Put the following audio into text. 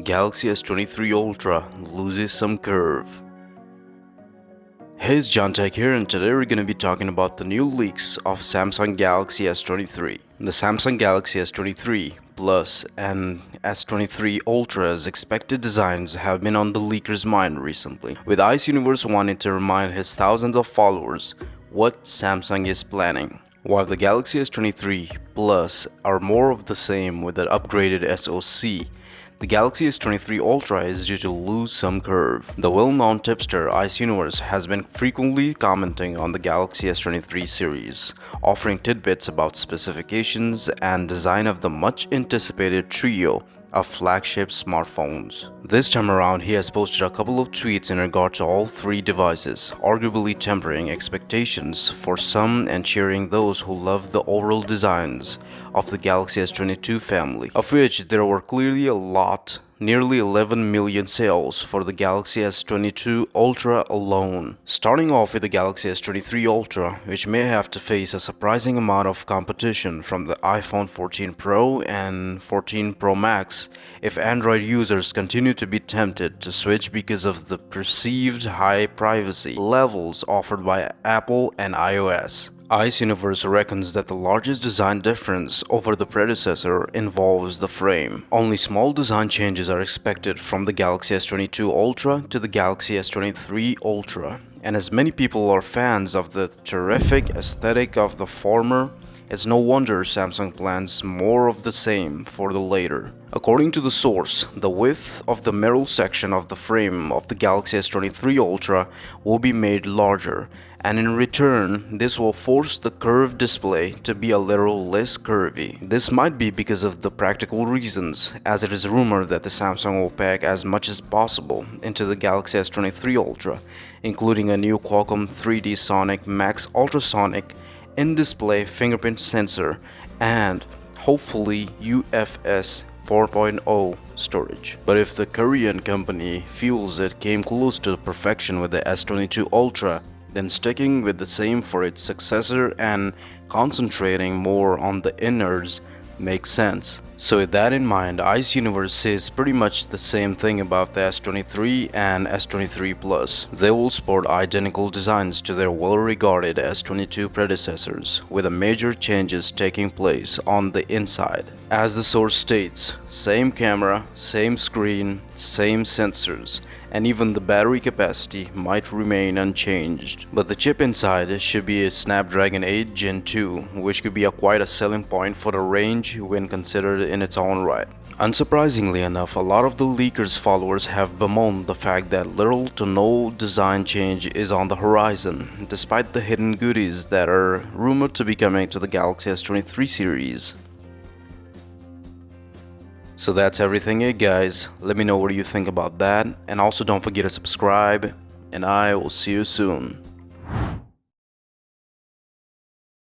Galaxy S23 Ultra loses some curve. Hey, it's John Tech here, and today we're going to be talking about the new leaks of Samsung Galaxy S23. The Samsung Galaxy S23 Plus and S23 Ultra's expected designs have been on the leaker's mind recently, with Ice Universe wanting to remind his thousands of followers what Samsung is planning. While the Galaxy S23 Plus are more of the same with an upgraded SoC, the Galaxy S23 Ultra is due to lose some curve. The well-known tipster Ice Universe has been frequently commenting on the Galaxy S23 series, offering tidbits about specifications and design of the much-anticipated trio of flagship smartphones. This time around, he has posted a couple of tweets in regard to all three devices, arguably tempering expectations for some and cheering those who love the overall designs of the Galaxy S22 family, of which there were clearly a lot. Nearly 11 million sales for the Galaxy S22 Ultra alone. Starting off with the Galaxy S23 Ultra, which may have to face a surprising amount of competition from the iPhone 14 Pro and 14 Pro Max if Android users continue to be tempted to switch because of the perceived high privacy levels offered by Apple and iOS. Ice Universe reckons that the largest design difference over the predecessor involves the frame. Only small design changes are expected from the Galaxy S22 Ultra to the Galaxy S23 Ultra, and as many people are fans of the terrific aesthetic of the former, it's no wonder Samsung plans more of the same for the later. According to the source, the width of the middle section of the frame of the Galaxy S23 Ultra will be made larger, and in return, this will force the curved display to be a little less curvy. This might be because of the practical reasons, as it is rumored that the Samsung will pack as much as possible into the Galaxy S23 Ultra, including a new Qualcomm 3D Sonic Max ultrasonic in-display fingerprint sensor and hopefully UFS 4.0 storage. But if the Korean company feels it came close to perfection with the S22 Ultra, then sticking with the same for its successor and concentrating more on the innards makes sense. So with that in mind, Ice Universe says pretty much the same thing about the S23 and S23 Plus. They will sport identical designs to their well-regarded S22 predecessors, with the major changes taking place on the inside. As the source states, same camera, same screen, same sensors, and even the battery capacity might remain unchanged. But the chip inside should be a Snapdragon 8 Gen 2, which could be quite a selling point for the range when considered in its own right. Unsurprisingly enough, a lot of the leakers' followers have bemoaned the fact that little to no design change is on the horizon, despite the hidden goodies that are rumored to be coming to the Galaxy S23 series. So that's everything, guys. Let me know what you think about that, and also don't forget to subscribe, and I will see you soon.